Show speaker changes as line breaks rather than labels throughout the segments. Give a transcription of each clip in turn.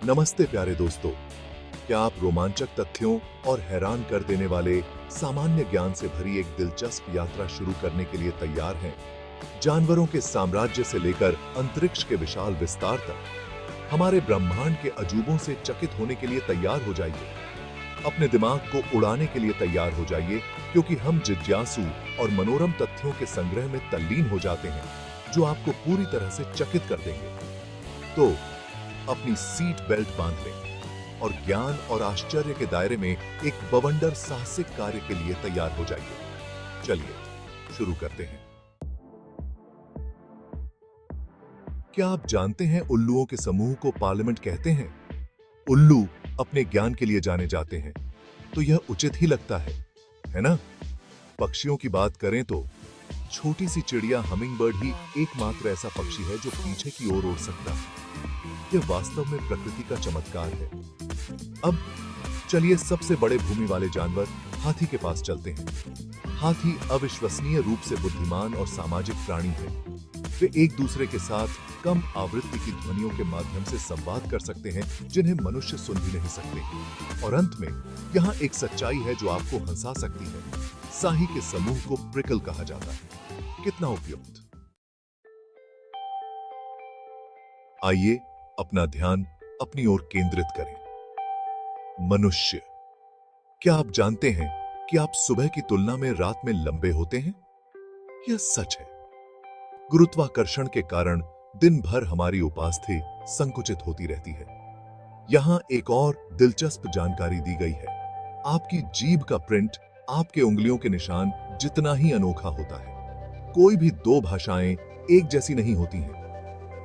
नमस्ते प्यारे दोस्तों, क्या आप रोमांचक तथ्यों और हैरान कर देने वाले सामान्य ज्ञान से भरी एक दिलचस्प यात्रा शुरू करने के लिए तैयार हैं? जानवरों के साम्राज्य से लेकर अंतरिक्ष के विशाल विस्तार तक हमारे ब्रह्मांड के अजूबों से चकित होने के लिए तैयार हो जाइए। अपने दिमाग को उड़ाने के लिए तैयार हो जाइए, क्योंकि हम जिज्ञासु और मनोरम तथ्यों के संग्रह में तल्लीन हो जाते हैं, जो आपको पूरी तरह से चकित कर देंगे। तो अपनी सीट बेल्ट बांध लें और ज्ञान और आश्चर्य के दायरे में एक बवंडर साहसिक कार्य के लिए तैयार हो जाइए। चलिए शुरू करते हैं। क्या आप जानते हैं उल्लुओं के समूह को पार्लियामेंट कहते हैं? उल्लू अपने ज्ञान के लिए जाने जाते हैं, तो यह उचित ही लगता है ना? पक्षियों की बात करें तो छोटी सी चिड़िया हमिंगबर्ड ही एकमात्र ऐसा पक्षी है जो पीछे की ओर उड़ सकता है। यह वास्तव में प्रकृति का चमत्कार है। अब चलिए सबसे बड़े भूमि वाले जानवर हाथी के पास चलते हैं। हाथी अविश्वसनीय रूप से बुद्धिमान और सामाजिक प्राणी है। वे एक दूसरे के साथ कम आवृत्ति की ध्वनियों के माध्यम से संवाद कर सकते हैं, जिन्हें मनुष्य सुन भी नहीं सकते। और अंत में यहाँ एक सच्चाई है जो आपको हंसा सकती है। शाही के समूह को प्रिकल कहा जाता है। कितना उपयुक्त। आइए अपना ध्यान अपनी ओर केंद्रित करें। मनुष्य। क्या आप जानते हैं कि आप सुबह की तुलना में रात में लंबे होते हैं? यह सच है। गुरुत्वाकर्षण के कारण दिन भर हमारी उपास्थि संकुचित होती रहती है। यहां एक और दिलचस्प जानकारी दी गई है। आपकी जीभ का प्रिंट आपके उंगलियों के निशान जितना ही अनोखा होता है। कोई भी दो भाषाएं एक जैसी नहीं होती हैं।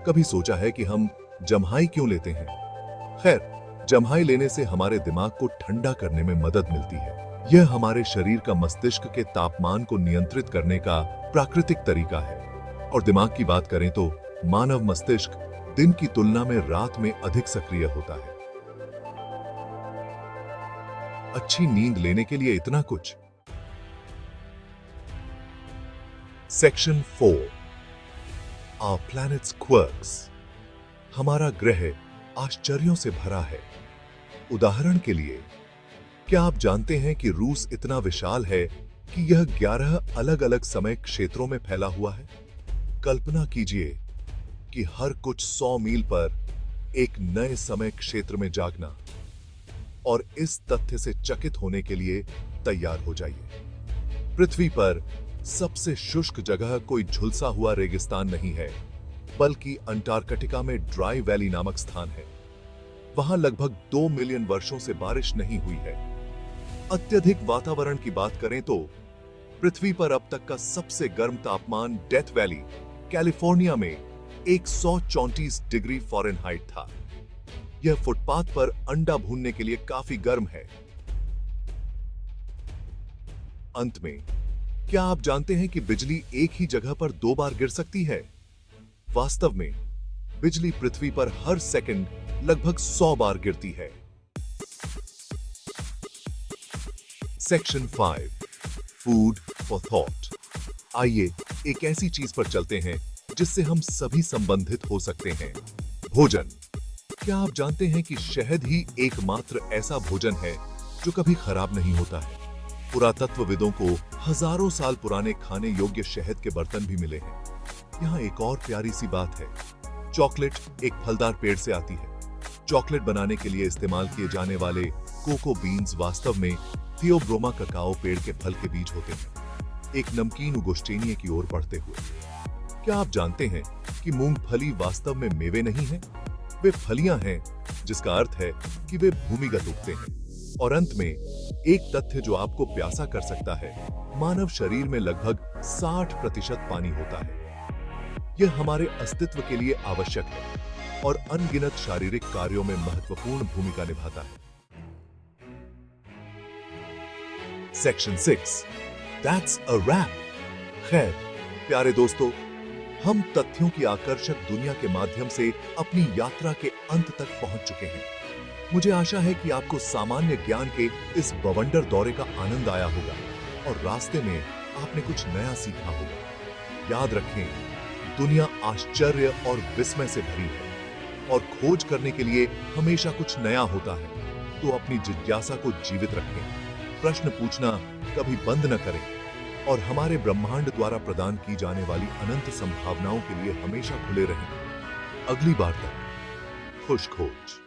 कभी सोचा है कि हम जम्हाई क्यों लेते हैं? खैर, जम्हाई लेने से हमारे दिमाग को ठंडा करने में मदद मिलती है। यह हमारे शरीर का मस्तिष्क के तापमान को नियंत्रित करने का प्राकृतिक तरीका है। और दिमाग की बात करें तो मानव मस्तिष्क दिन की तुलना में रात में अधिक सक्रिय होता है। अच्छी नींद लेने के लिए इतना कुछ। Section 4 Our planet's quirks। हमारा ग्रह आश्चर्यों से भरा है। उदाहरण के लिए, क्या आप जानते हैं कि रूस इतना विशाल है कि यह 11 अलग-अलग समय क्षेत्रों में फैला हुआ है? कल्पना कीजिए कि हर कुछ 100 मील पर एक नए समय क्षेत्र में जागना। और इस तथ्य से चकित होने के लिए तैयार हो जाइए। पृथ्वी पर सबसे शुष्क जगह कोई झुलसा हुआ रेगिस्तान नहीं है, बल्कि अंटार्कटिका में ड्राई वैली नामक स्थान है। वहां लगभग 2 मिलियन वर्षों से बारिश नहीं हुई है। अत्यधिक वातावरण की बात करें तो पृथ्वी पर अब तक का सबसे गर्म तापमान डेथ वैली, कैलिफोर्निया में 134 डिग्री फ़ारेनहाइट था। यह फुटपाथ पर अंडा भूनने के लिए काफी गर्म है। अंत में, क्या आप जानते हैं कि बिजली एक ही जगह पर 2 बार गिर सकती है? वास्तव में बिजली पृथ्वी पर हर सेकंड लगभग 100 बार गिरती है। Section 5 food for thought. आइए एक ऐसी चीज पर चलते हैं जिससे हम सभी संबंधित हो सकते हैं। भोजन। क्या आप जानते हैं कि शहद ही एकमात्र ऐसा भोजन है जो कभी खराब नहीं होता है? पुरातत्वविदों को हजारों साल पुराने खाने योग्य शहद के बर्तन भी मिले हैं। यहाँ एक और प्यारी सी बात है। चॉकलेट एक फलदार पेड़ से आती है। चॉकलेट बनाने के लिए इस्तेमाल किए जाने वाले कोको बीन्स वास्तव में थियोब्रोमा ककाओ पेड़ के फल के बीज होते हैं, एक नमकीन उगोस्टेनिए की ओर बढ़ते हुए। क्या आप जानते हैं कि मूंगफली वास्तव में मेवे नहीं है? वे फलियां हैं, जिसका अर्थ है कि वे भूमिगत उगते हैं। और अंत में एक तथ्य जो आपको प्यासा कर सकता है, मानव शरीर में लगभग 60% पानी होता है। यह हमारे अस्तित्व के लिए आवश्यक है और अनगिनत शारीरिक कार्यों में महत्वपूर्ण भूमिका निभाता है। Section 6 That's a wrap। खैर प्यारे दोस्तों, हम तथ्यों की आकर्षक दुनिया के माध्यम से अपनी यात्रा के अंत तक पहुंच चुके हैं। मुझे आशा है कि आपको सामान्य ज्ञान के इस बवंडर दौरे का आनंद आया होगा और रास्ते में आपने कुछ नया सीखा होगा। याद रखें, दुनिया आश्चर्य और विस्मय से भरी है। और खोज करने के लिए हमेशा कुछ नया होता है। तो अपनी जिज्ञासा को जीवित रखें, प्रश्न पूछना कभी बंद न करें और हमारे ब्रह्मांड द्वारा प्रदान की जाने वाली अनंत संभावनाओं के लिए हमेशा खुले रहें। अगली बार तक खुश खोज।